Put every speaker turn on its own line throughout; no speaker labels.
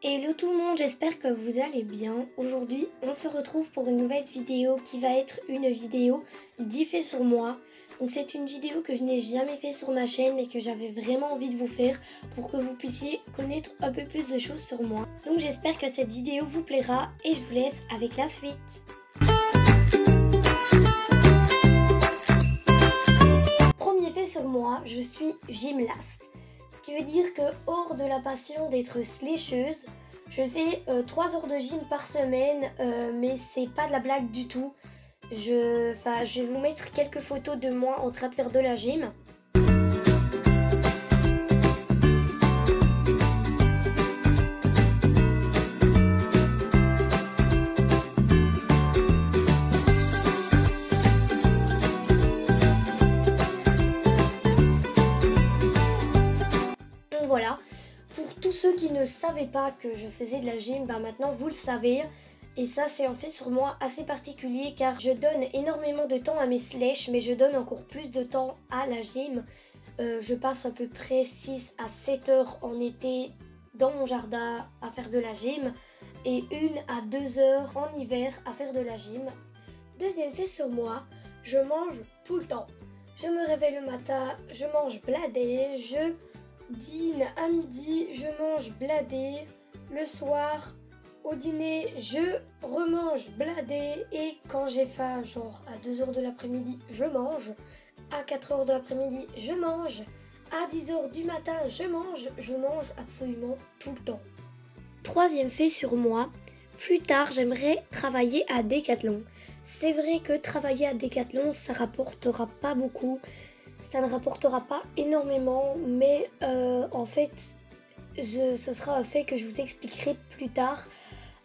Hello tout le monde, j'espère que vous allez bien. Aujourd'hui, on se retrouve pour une nouvelle vidéo qui va être une vidéo d'effets sur moi. Donc c'est une vidéo que je n'ai jamais fait sur ma chaîne mais que j'avais vraiment envie de vous faire pour que vous puissiez connaître un peu plus de choses sur moi. Donc j'espère que cette vidéo vous plaira et je vous laisse avec la suite. Premier fait sur moi, je suis gymnaste. Ce qui veut dire que hors de la passion d'être slécheuse, je fais 3 heures de gym par semaine, mais c'est pas de la blague du tout. Je vais vous mettre quelques photos de moi en train de faire de la gym. Donc voilà, pour tous ceux qui ne savaient pas que je faisais de la gym, maintenant vous le savez. Et ça c'est un fait sur moi assez particulier car je donne énormément de temps à mes sèches, mais je donne encore plus de temps à la gym. Je passe à peu près 6 à 7 heures en été dans mon jardin à faire de la gym et 1 à 2 heures en hiver à faire de la gym. Deuxième fait sur moi, je mange tout le temps. Je me réveille le matin, je mange bladé, je dîne à midi, je mange bladé, le soir au dîner, je remange bladé et quand j'ai faim, genre à 2 heures de l'après-midi, je mange. À 4 heures de l'après-midi, je mange. À 10 heures du matin, je mange absolument tout le temps. Troisième fait sur moi, plus tard, j'aimerais travailler à Decathlon. C'est vrai que travailler à Decathlon, ça rapportera pas beaucoup. Ça ne rapportera pas énormément, mais en fait, ce sera un fait que je vous expliquerai plus tard.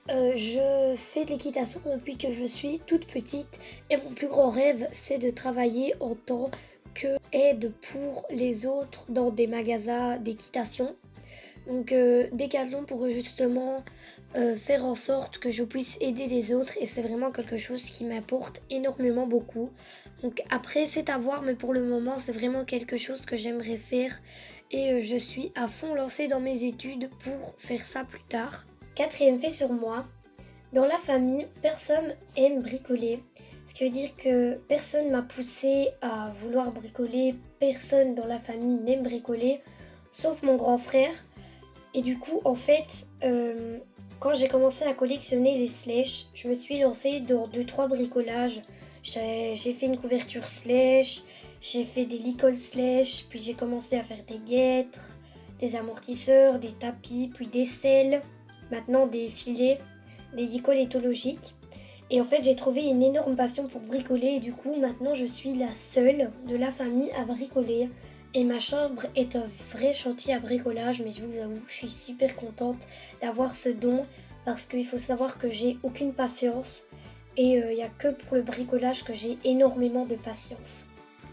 Je fais de l'équitation depuis que je suis toute petite et mon plus grand rêve c'est de travailler en tant qu'aide pour les autres dans des magasins d'équitation. Donc Decathlon pourrait justement faire en sorte que je puisse aider les autres et c'est vraiment quelque chose qui m'apporte énormément beaucoup. Donc après c'est à voir, mais pour le moment c'est vraiment quelque chose que j'aimerais faire et je suis à fond lancée dans mes études pour faire ça plus tard. Quatrième fait sur moi, dans la famille, personne aime bricoler. Ce qui veut dire que personne m'a poussé à vouloir bricoler, personne dans la famille n'aime bricoler, sauf mon grand frère. Et du coup, en fait, quand j'ai commencé à collectionner les sèches, je me suis lancée dans 2-3 bricolages. J'ai fait une couverture sèche, j'ai fait des licoles sèches, puis j'ai commencé à faire des guêtres, des amortisseurs, des tapis, puis des selles. Maintenant des filets, des licoles éthologiques. Et en fait j'ai trouvé une énorme passion pour bricoler et du coup maintenant je suis la seule de la famille à bricoler. Et ma chambre est un vrai chantier à bricolage, mais je vous avoue, je suis super contente d'avoir ce don parce qu'il faut savoir que j'ai aucune patience et il n'y a que pour le bricolage que j'ai énormément de patience.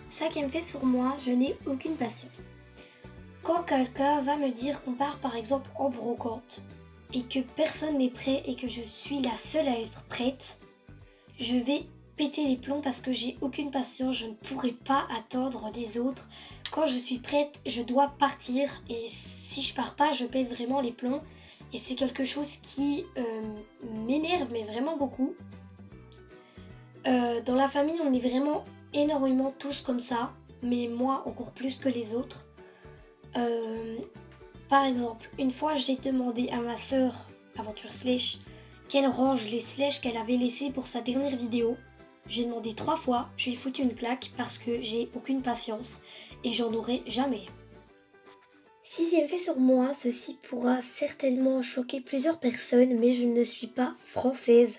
Ça qui me fait sur moi, je n'ai aucune patience. Quand quelqu'un va me dire qu'on part par exemple en brocante, et que personne n'est prêt et que je suis la seule à être prête, je vais péter les plombs parce que j'ai aucune patience, je ne pourrai pas attendre des autres. Quand je suis prête, je dois partir et si je pars pas, je pète vraiment les plombs et c'est quelque chose qui m'énerve mais vraiment beaucoup. Dans la famille, on est vraiment énormément tous comme ça, mais moi encore plus que les autres. Par exemple, une fois j'ai demandé à ma sœur Aventure Slash qu'elle range les sèches qu'elle avait laissées pour sa dernière vidéo. J'ai demandé 3 fois, je lui ai foutu une claque parce que j'ai aucune patience et j'en aurai jamais. Sixième fait sur moi, ceci pourra certainement choquer plusieurs personnes, mais je ne suis pas française.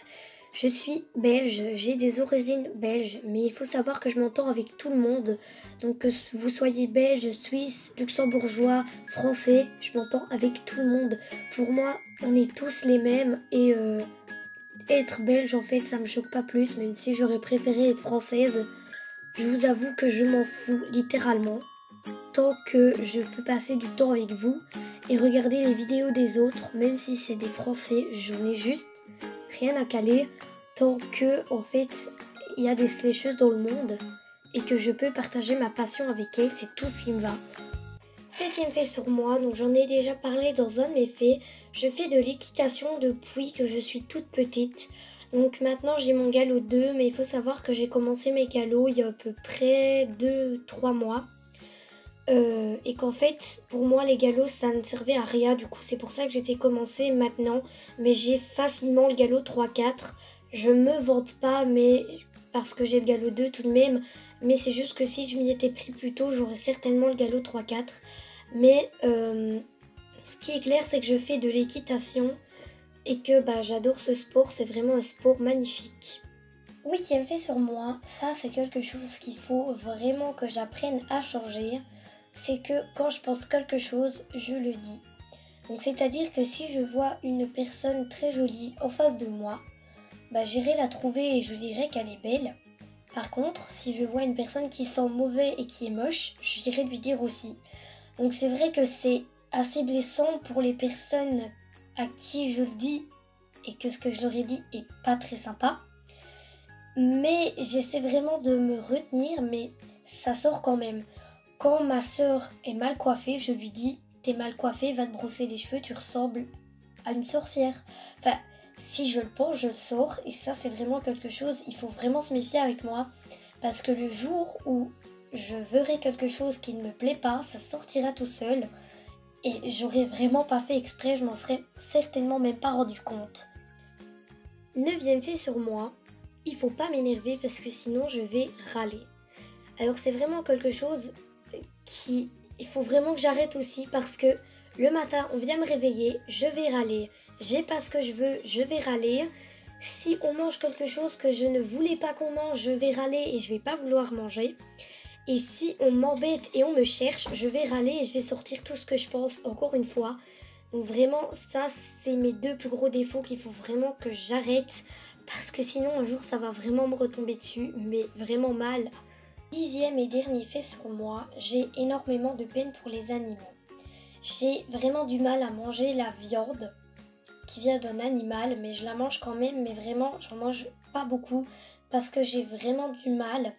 Je suis belge, j'ai des origines belges, mais il faut savoir que je m'entends avec tout le monde. Donc que vous soyez belge, suisse, luxembourgeois, français, je m'entends avec tout le monde. Pour moi, on est tous les mêmes et être belge en fait ça me choque pas plus, même si j'aurais préféré être française. Je vous avoue que je m'en fous littéralement. Tant que je peux passer du temps avec vous et regarder les vidéos des autres, même si c'est des Français, j'en ai juste rien à caler tant que en fait il y a des slécheuses dans le monde et que je peux partager ma passion avec elles, c'est tout ce qui me va. Septième fait sur moi, donc j'en ai déjà parlé dans un de mes faits. Je fais de l'équitation depuis que je suis toute petite. Donc maintenant j'ai mon galop 2, mais il faut savoir que j'ai commencé mes galops il y a à peu près 2-3 mois. Et qu'en fait, pour moi les galops ça ne servait à rien, du coup c'est pour ça que j'étais commencé maintenant. Mais j'ai facilement le galop 3-4. Je me vante pas, mais parce que j'ai le galop 2 tout de même. Mais c'est juste que si je m'y étais pris plus tôt, j'aurais certainement le galop 3-4. Mais ce qui est clair, c'est que je fais de l'équitation et que j'adore ce sport, c'est vraiment un sport magnifique. Huitième fait sur moi, ça c'est quelque chose qu'il faut vraiment que j'apprenne à changer. C'est que quand je pense quelque chose, je le dis. Donc c'est-à-dire que si je vois une personne très jolie en face de moi, j'irai la trouver et je dirai qu'elle est belle. Par contre, si je vois une personne qui sent mauvais et qui est moche, j'irai lui dire aussi. Donc c'est vrai que c'est assez blessant pour les personnes à qui je le dis et que ce que je leur ai dit est pas très sympa. Mais j'essaie vraiment de me retenir, mais ça sort quand même. Quand ma soeur est mal coiffée, je lui dis « T'es mal coiffée, va te brosser les cheveux, tu ressembles à une sorcière. » Enfin, si je le pense, je le sors. Et ça, c'est vraiment quelque chose, il faut vraiment se méfier avec moi. Parce que le jour où je verrai quelque chose qui ne me plaît pas, ça sortira tout seul. Et j'aurais vraiment pas fait exprès, je m'en serais certainement même pas rendu compte. Neuvième fait sur moi, il faut pas m'énerver parce que sinon je vais râler. Alors c'est vraiment quelque chose il faut vraiment que j'arrête aussi parce que le matin on vient me réveiller, je vais râler. J'ai pas ce que je veux, je vais râler. Si on mange quelque chose que je ne voulais pas qu'on mange, je vais râler et je vais pas vouloir manger. Et si on m'embête et on me cherche, je vais râler et je vais sortir tout ce que je pense encore une fois. Donc vraiment, ça c'est mes deux plus gros défauts qu'il faut vraiment que j'arrête. Parce que sinon un jour ça va vraiment me retomber dessus, mais vraiment mal. Dixième et dernier fait sur moi, j'ai énormément de peine pour les animaux. J'ai vraiment du mal à manger la viande qui vient d'un animal, mais je la mange quand même, mais vraiment j'en mange pas beaucoup parce que j'ai vraiment du mal.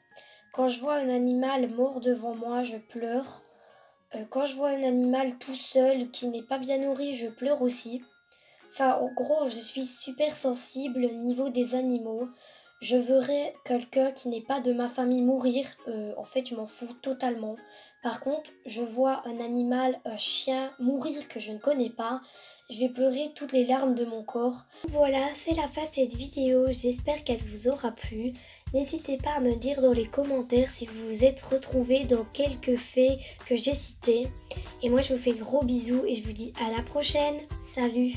Quand je vois un animal mort devant moi, je pleure. Quand je vois un animal tout seul qui n'est pas bien nourri, je pleure aussi. Enfin, en gros, je suis super sensible au niveau des animaux. Je verrais quelqu'un qui n'est pas de ma famille mourir. En fait, je m'en fous totalement. Par contre, je vois un animal, un chien mourir que je ne connais pas. Je vais pleurer toutes les larmes de mon corps. Voilà, c'est la fin de cette vidéo. J'espère qu'elle vous aura plu. N'hésitez pas à me dire dans les commentaires si vous vous êtes retrouvés dans quelques faits que j'ai cités. Et moi, je vous fais gros bisous et je vous dis à la prochaine. Salut!